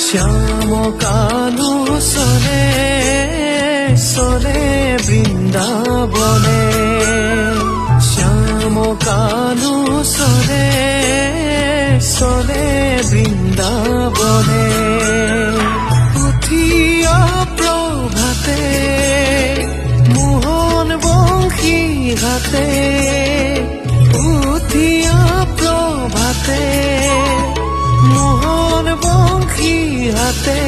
শ্যাম কানু চলে চলে বৃন্দাবনে শ্যাম কানু চলে চলে বৃন্দাবনে উঠিয়া প্রভাতে মোহন বংশী হাতে উঠিয়া প্রভাতে মোহন বংশী হাতে